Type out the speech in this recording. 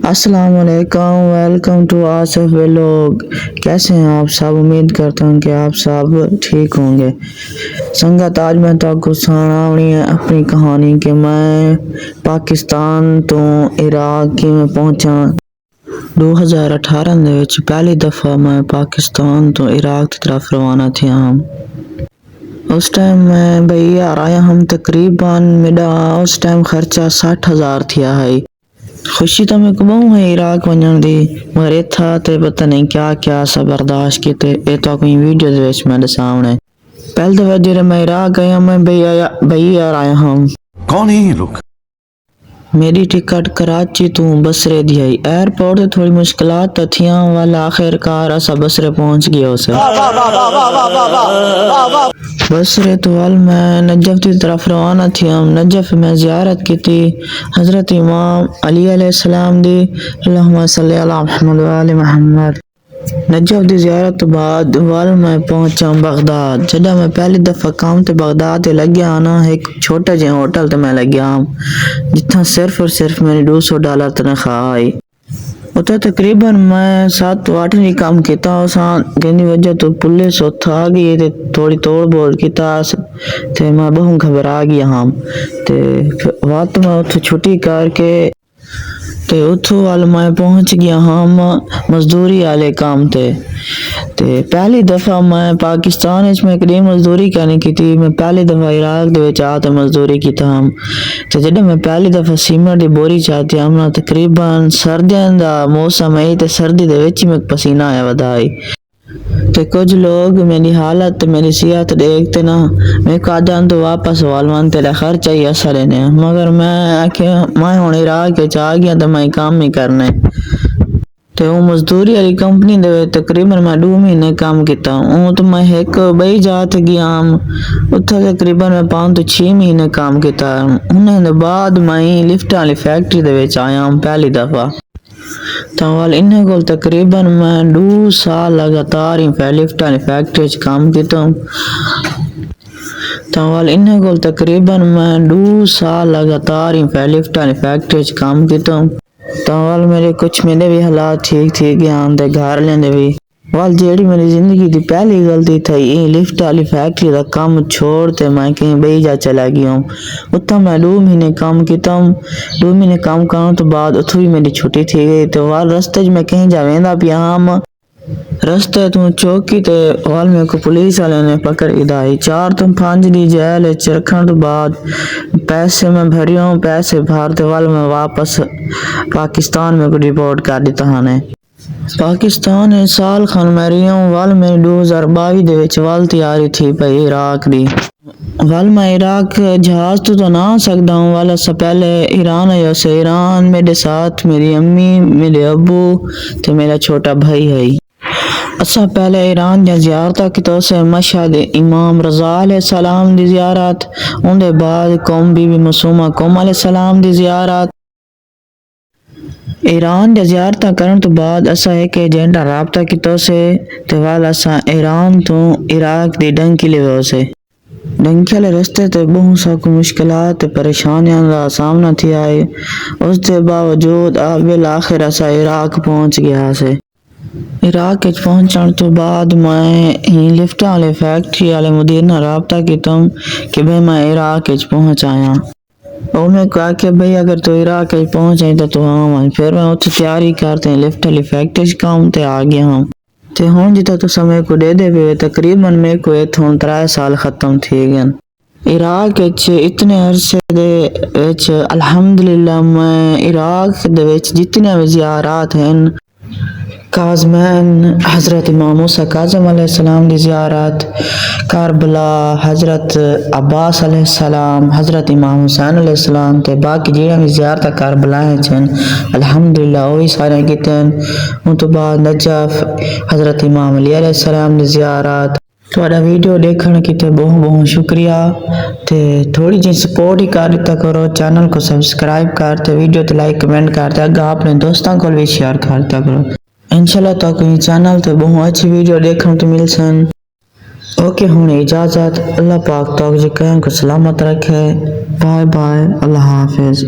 السلام علیکم، welcome to Asif ویلوگ۔ کیسے ہیں آپ سب؟ امید کرتا ہوں کہ آپ سب ٹھیک ہوں گے۔ سنگت آج میں تو کو سناونی ہے اپنی کہانی کہ میں پاکستان تو عراق میں پہنچا 2018 دے وچ پہلی دفعہ میں پاکستان تو عراق کی طرف روانہ تھیا ہم۔ اس ٹائم میں بھئی آیا ہم تقریباً میرا اس ٹائم خرچہ 60,000 تھیا ہے۔ خوشی تو میں کو بہت ہے عراق ونجن دی، مگر اتھا تے پتہ نہیں کیا کیا سا برداشت کیتے، اے تو کوئی ویڈیو دے وچ میں سامنے۔ پہلے دفعہ جب میں عراق گیا میں بھئی آیا ہم۔ کون ہیں یہ لوگ؟ میری ٹکٹ کراچی تو بصرے دی آئی، ایئرپورٹ تے تھوڑی مشکلات تا تھیاں، والا آخر کار اسا بصرے پہنچ گیا اسے۔ بصرے تو میں نجف کی طرف روانہ تھیا۔ نجف میں زیارت کی تھی حضرت امام علی علیہ السلام دی، اللہم صلی علی محمد و آل محمد۔ نجف دی زیارت بعد میں پہنچا بغداد۔ جدہ میں پہلی دفعہ کام تے بغداد تے لگیا آنا ایک چھوٹا جہاں ہوٹل تے میں لگیا ہوں، جتھاں صرف اور صرف میں $200 تنخواہ آئی۔ اتھا تقریباً میں 7-8 نہیں کام کیتا، اساں کہنی وجہ تو پولیس اتھا آ گئی تے تھوڑی توڑ بوڑ کیتا تے میں بہت گھبرا گیا ہم تے وقت میں اتھو چھٹی کر کے تے اتھو وال میں پہنچ گیا ہم مزدوری والے کام تے پہلی دفعہ میں پاکستان وچ میں کدی مزدوری کرنے کی تھی۔ میں پہلی دفعہ عراق دے وچ آ تے مزدوری کیتا ہم تے جدوں میں پہلی دفعہ سیمنٹ دی بوری چاہتی ہم تقریباً سردیاں دا موسم ہے تے سردی دے وچ میں پسینہ آیا ودائی تے کچھ لوگ میری حالت میری صحت دیکھتے نا میں قادان تو واپس والوان تیرا خرچہ ہی ایسا لینے، مگر میں ہون عراق وچ آ گیا تو میں کام ہی کرنے تے وہ مزدوری والی کمپنی دے تقریباً میں 2 مہینے کام کیتا ہوں تو میں ایک بئی جات گیا ہم اتھا تقریباً میں 5-6 مہینے کام کیتا۔ انہیں دے بعد میں لفٹ والی فیکٹری دے وچ آیا ہوں پہلی دفعہ تو انہیں کو تقریباً میں 2 سال لگاتار لفٹ والی فیکٹری وچ کام کیتا ہوں تو انہیں کو تقریباً میں 2 سال لگاتار لفٹ والی فیکٹری وچ کام کیتا ہوں تو میرے کچھ میرے بھی حالات ٹھیک تھے گیا دے گھر لیندے بھی جیڑی میری زندگی دی پہلی غلطی تھی یہ لفٹ والی فیکٹری دا کام چھوڑ تے میں کہیں بئی جا چلا گیا ہوں۔ اتھا میں 2 مہینے کام کیتا ہوں، 2 مہینے کام کرنے تو بعد اتھو بھی میری چھٹی تھی گئی تو رستے میں کہیں جا ویندا پیا ہم رستے تو چوکی تے میں کو پولیس والے نے پکڑ ادائی 4-5 دی جیل وچ رکھن تو بعد پیسے میں بھریوں پیسے بھرتے میں واپس پاکستان میں کو رپورٹ کر دیتا ہاں پاکستان سال خان میریوں میں 2022 دے وچ تیاری تھی پئی عراق دی میں عراق جہاز تو نہ آ سکتا ہوں والا سے پہلے ایران آیا سے ایران میرے ساتھ میری امی میرے ابو تے میرا چھوٹا بھائی ہے۔ اسا پہلے ایران دی زیارت کی تو سے مشہد امام رضا علیہ السلام دی زیارت، ان دے بعد قوم بی بی معصومہ علیہ السلام دی زیارت۔ ایران دی زیارت کرن تو بعد اسا ایک ایجنٹ رابطہ کی تو سے تے اسا ایران تو عراق دی ڈنکی لے سے ڈنکی والے رستے تے بہت سا مشکلات تے پریشانیاں دا سامنا تھی آئے، اس دے باوجود بالآخر اسا عراق پہنچ گیا سے۔ عراق وچ پہنچن تو بعد میں لفٹ والے فیکٹری والے مدیر نال رابطہ کیتا کہ بھئی میں عراق وچ پہنچ آیا۔ انہوں نے کہا کہ بھئی اگر تو عراق وچ پہنچ آئی تو آواں، پھر میں اتھے تیاری کرتے لفٹ والی فیکٹری وچ کام تے آ گیا ہوں تے ہن جتا تو سمے کو دے دے وے تقریباً میں کو اتھوں 3 سال ختم تھی گئے عراق وچ اتنے عرصے دے وچ الحمدللہ میں عراق دے وچ جتنے بھی زیارات ہیں کاظمین حضرت امام موسیٰ کاظم علیہ السلام دی زیارت، کربلا حضرت عباس علیہ السلام، حضرت امام حسین علیہ السلام تے باقی جیڑا بھی زیارت کربلا ہیں الحمدللہ وہی سارے کیتے ہیں۔ ان تو بعد نجف حضرت امام علی علیہ السلام دی زیارت۔ تھوڑا ویڈیو دیکھنے کی تے بہت شکریہ تے تھوڑی جی سپورٹ ہی کر دیتا کرو، چینل کو سبسکرائب کرتے ویڈیو تے لائک کمنٹ کرتے اگا اپنے دوستاں کو بھی شیئر کرتا کرو۔ انشاءاللہ تو کوئی چینل تے بہت اچھی ویڈیو دیکھنے تو مل سن۔ اوکے ہوں اجازت، اللہ پاک تو جی کہیں کو سلامت رکھے، بائے بائے، اللہ حافظ۔